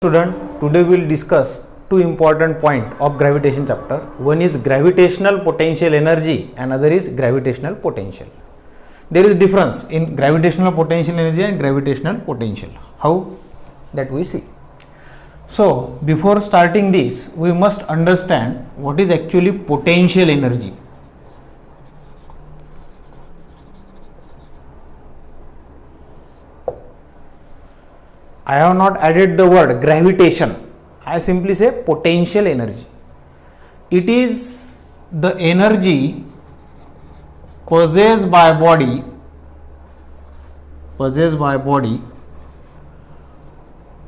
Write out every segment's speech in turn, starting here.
Student, today we will discuss two important points of gravitation chapter. One is gravitational potential energy and other is gravitational potential. There is difference in gravitational potential energy and gravitational potential. How? That we see. So before starting this, we must understand what is actually potential energy. I have not added the word gravitation. I simply say potential energy. It is the energy possessed by body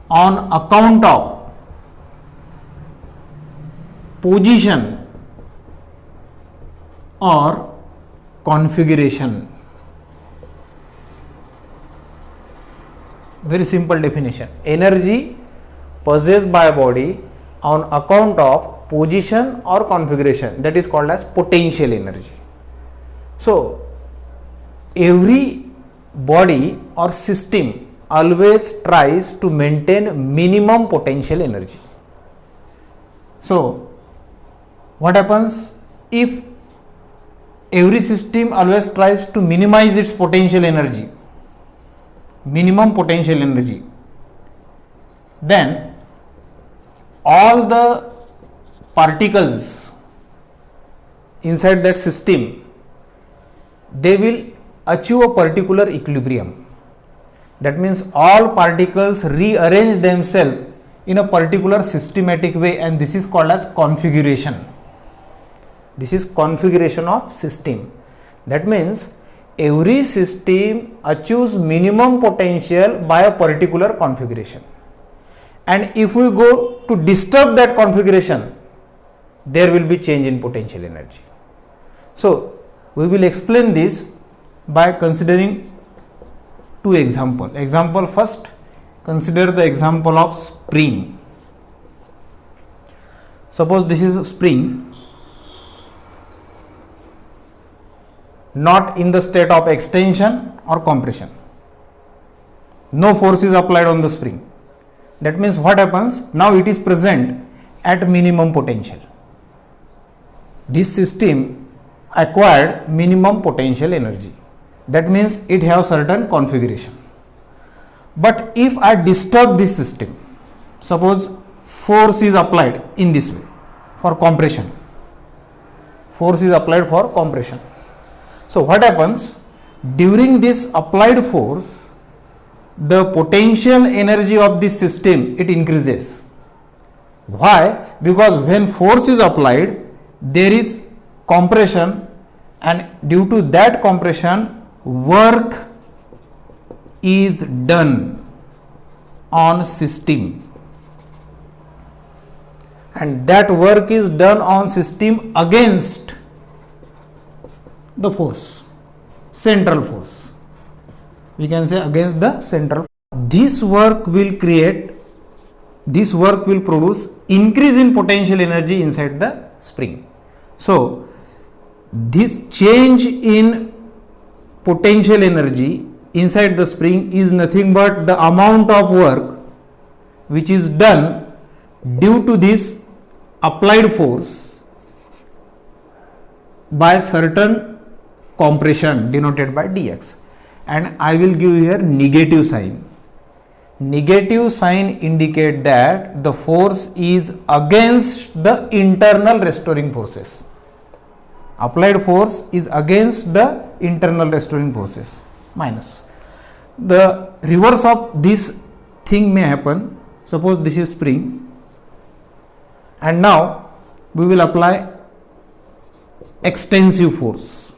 on account of position or configuration. Very simple definition. Energy possessed by a body on account of position or configuration, that is called as potential energy. So every body or system always tries to maintain minimum potential energy. So what happens if every system always tries to minimize its potential energy, minimum potential energy, then all the particles inside that system, they will achieve a particular equilibrium. That means all particles rearrange themselves in a particular systematic way, and this is called as configuration. This is configuration of system. That means every system achieves minimum potential by a particular configuration, and if we go to disturb that configuration, there will be change in potential energy. So we will explain this by considering two examples. Example first, consider the example of spring. Suppose this is a spring, not in the state of extension or compression. No force is applied on the spring. That means what happens? Now it is present at minimum potential. This system acquired minimum potential energy. That means it has certain configuration. But if I disturb this system, suppose force is applied in this way for compression. Force is applied for compression. So what happens? During this applied force, the potential energy of this system, it increases. Why? Because when force is applied, there is compression, and due to that compression, work is done on system, and that work is done on system against the force, central force. We can say against the central. This work will produce increase in potential energy inside the spring. So this change in potential energy inside the spring is nothing but the amount of work which is done due to this applied force by certain compression denoted by dx, and I will give here negative sign. Negative sign indicate that the force is against the internal restoring forces. Applied force is against the internal restoring forces, minus. The reverse of this thing may happen. Suppose this is spring, and now we will apply extensive force.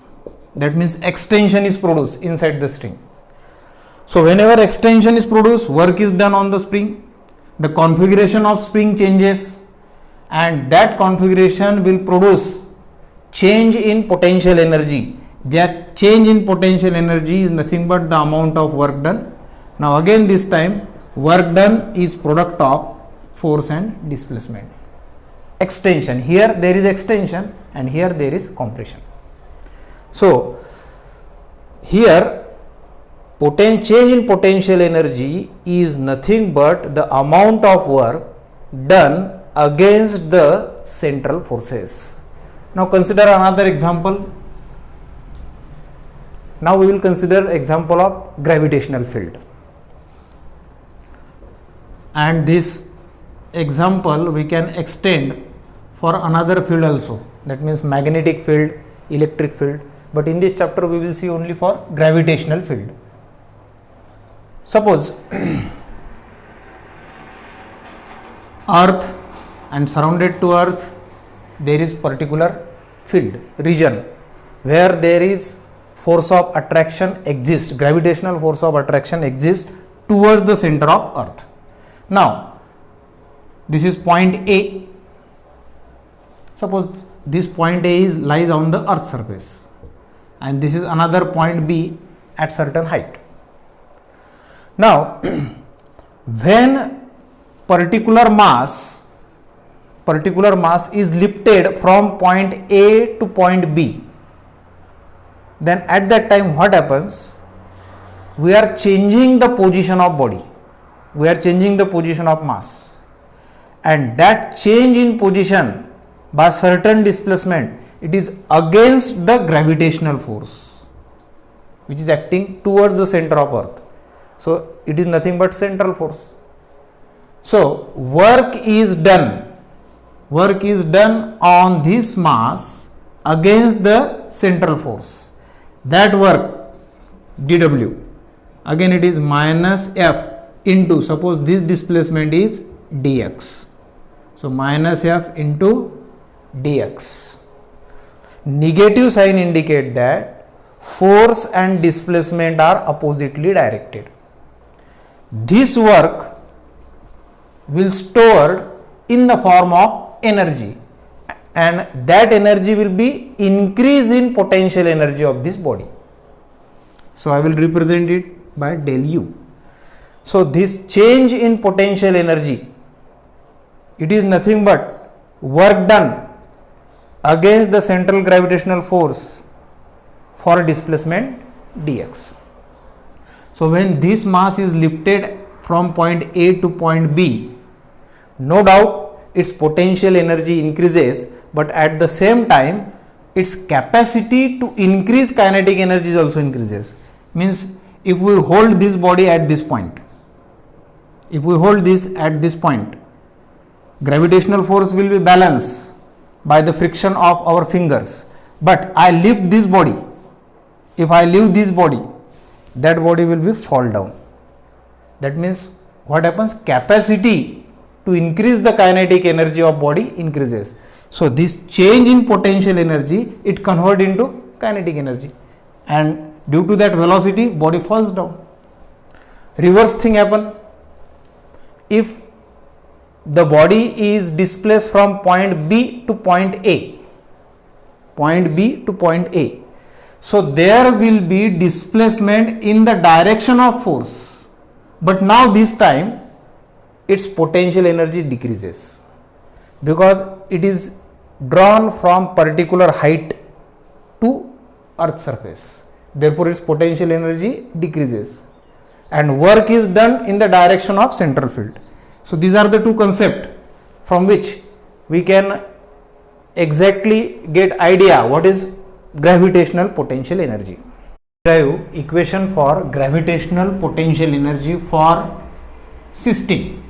That means extension is produced inside the spring. So whenever extension is produced, work is done on the spring. The configuration of spring changes, and that configuration will produce change in potential energy. That change in potential energy is nothing but the amount of work done. Now again this time, work done is product of force and displacement. Extension, here there is extension and here there is compression. So here change in potential energy is nothing but the amount of work done against the central forces. Now consider another example. Now we will consider example of gravitational field. And this example we can extend for another field also, that means magnetic field, electric field, but in this chapter we will see only for gravitational field. Suppose earth and surrounded to earth there is particular field region where there is force of attraction exists, gravitational force of attraction exists towards the center of earth. Now this is point A. Suppose this point A lies on the earth surface and this is another point B at certain height. Now when particular mass is lifted from point A to point B, then at that time what happens? We are changing the position of body, we are changing the position of mass, and that change in position by certain displacement, it is against the gravitational force which is acting towards the center of earth. So it is nothing but central force. So work is done on this mass against the central force. That work dW, again it is minus F into, suppose this displacement is dx, so minus F into dx. Negative sign indicate that force and displacement are oppositely directed. This work will stored in the form of energy, and that energy will be increase in potential energy of this body. So I will represent it by del U. So this change in potential energy, it is nothing but work done against the central gravitational force for displacement dx. So when this mass is lifted from point A to point B, no doubt its potential energy increases, but at the same time its capacity to increase kinetic energy also increases. Means if we hold this body at this point, gravitational force will be balanced by the friction of our fingers, but I lift this body, if I leave this body, that body will be fall down. That means what happens? Capacity to increase the kinetic energy of body increases. So this change in potential energy, it convert into kinetic energy, and due to that velocity body falls down. Reverse thing happen. If the body is displaced from point B to point A, so there will be displacement in the direction of force, but now this time its potential energy decreases because it is drawn from particular height to earth surface. Therefore its potential energy decreases and work is done in the direction of central field. So these are the two concepts from which we can exactly get idea what is gravitational potential energy. Derive equation for gravitational potential energy for system,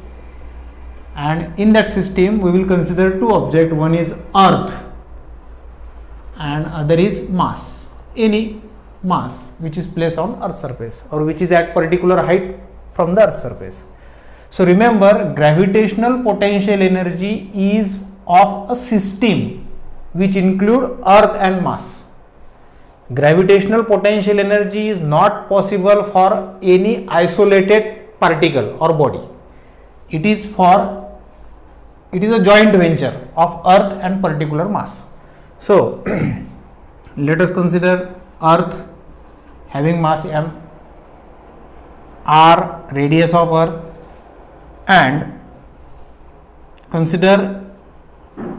and in that system we will consider two objects, one is earth and other is mass, any mass which is placed on earth surface or which is at particular height from the earth surface. So remember, gravitational potential energy is of a system which include earth and mass. Gravitational potential energy is not possible for any isolated particle or body. It is a joint venture of earth and particular mass. So let us consider earth having mass m, r radius of earth, and consider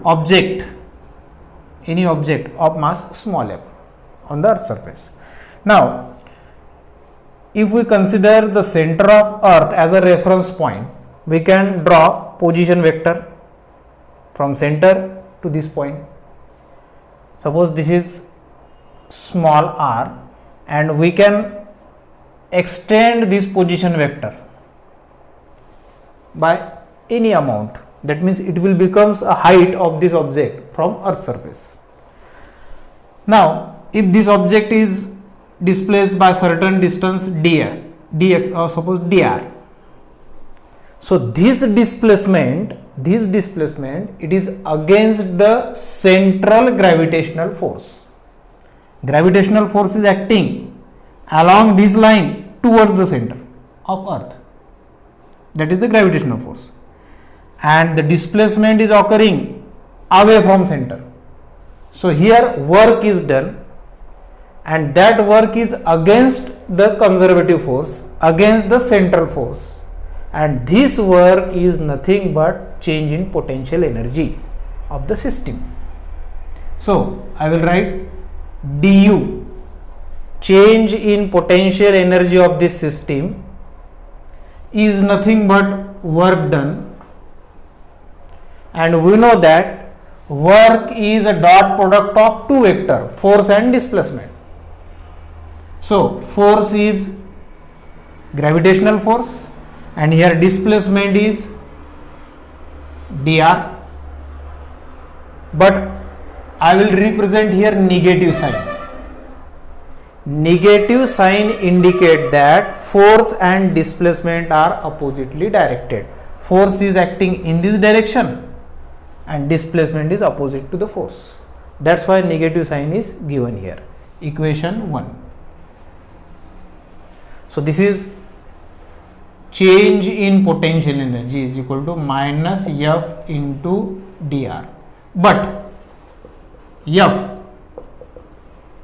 object, any object of mass small m on the earth surface. Now if we consider the center of earth as a reference point, we can draw position vector from center to this point. Suppose this is small r, and we can extend this position vector by any amount. That means it will becomes a height of this object from earth surface. Now if this object is displaced by certain distance dx, or suppose dr, so this displacement it is against the central gravitational force. Gravitational force is acting along this line towards the center of earth, that is the gravitational force, and the displacement is occurring away from center. So here work is done, and that work is against the conservative force, against the central force, and this work is nothing but change in potential energy of the system. So I will write du, change in potential energy of this system, is nothing but work done, and we know that work is a dot product of two vector, force and displacement. So force is gravitational force, and here displacement is dr, but I will represent here negative sign. Negative sign indicate that force and displacement are oppositely directed. Force is acting in this direction and displacement is opposite to the force. That's why negative sign is given here. Equation 1. So this is change in potential energy is equal to minus F into dr. But F,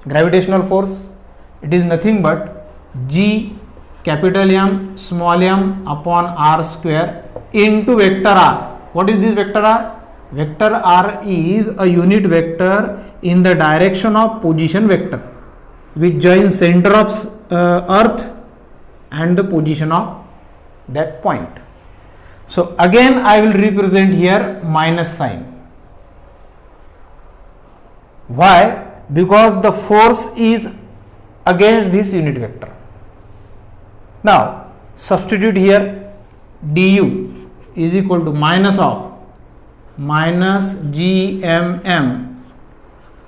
gravitational force, it is nothing but G capital M small m upon r square into vector r. What is this vector r? Vector r is a unit vector in the direction of position vector which joins center of earth and the position of that point. So again I will represent here minus sign. Why? Because the force is against this unit vector. Now substitute here du is equal to minus of minus gmm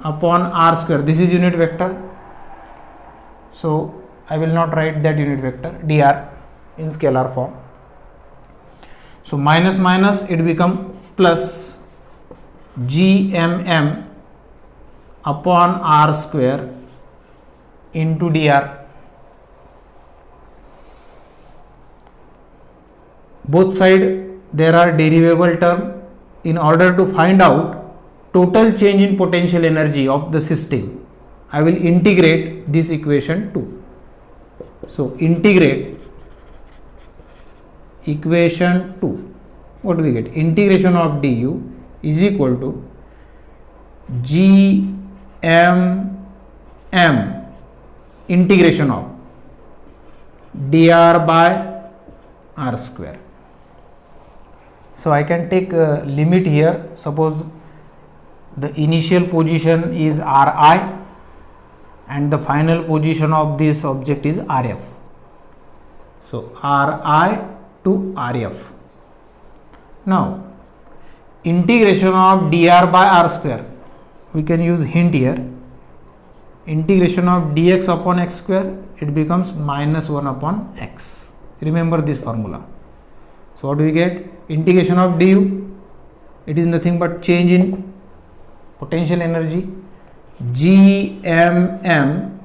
upon r square. This is unit vector, so I will not write that unit vector dr in scalar form. So minus minus it become plus gmm upon r square into dr. Both side there are derivable term. In order to find out total change in potential energy of the system, I will integrate this equation 2. So integrate equation 2. What do we get? Integration of du is equal to gmm integration of dr by r square. So I can take a limit here. Suppose the initial position is Ri and the final position of this object is Rf. So Ri to Rf. Now integration of dr by r square, we can use hint here. Integration of dx upon x square, it becomes minus 1 upon x. Remember this formula. So what do we get? Integration of du, it is nothing but change in potential energy. Gmm,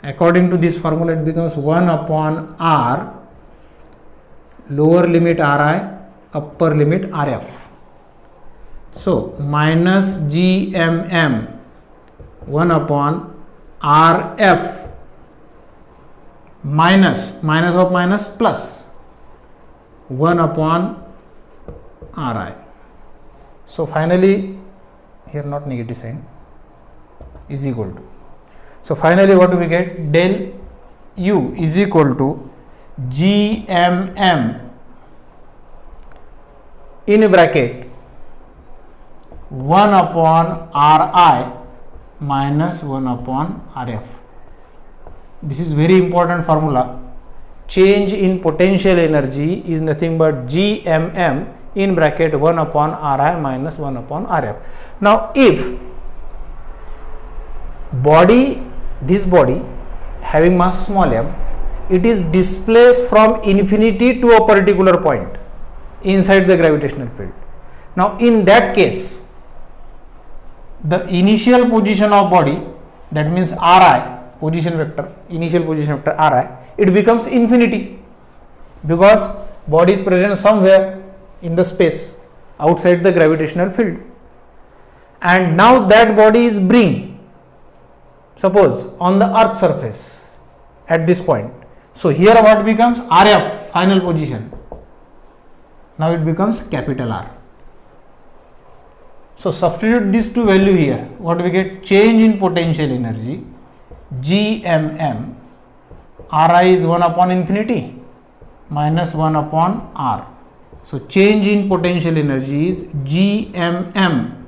according to this formula, it becomes 1 upon r, lower limit Ri, upper limit Rf. So minus gmm 1 upon Rf minus of minus plus 1 upon Ri. So finally here not negative sign is equal to. So finally what do we get? Del U is equal to GMM in bracket 1 upon Ri minus 1 upon Rf. This is very important formula. Change in potential energy is nothing but GMM in bracket 1 upon Ri minus 1 upon Rf. Now, if this body having mass small m, it is displaced from infinity to a particular point inside the gravitational field. Now, in that case, the initial position of body, that means Ri, position vector, initial position vector Ri, it becomes infinity because body is present somewhere in the space outside the gravitational field. And now that body is being, suppose, on the earth surface at this point. So here what becomes Rf, final position. Now it becomes capital R. So substitute these two value here. What we get? Change in potential energy, GMM, Ri is 1 upon infinity minus 1 upon R. So change in potential energy is GMM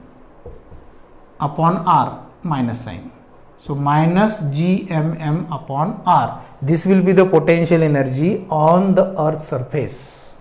upon R minus sign. So minus GMM upon R. This will be the potential energy on the earth surface.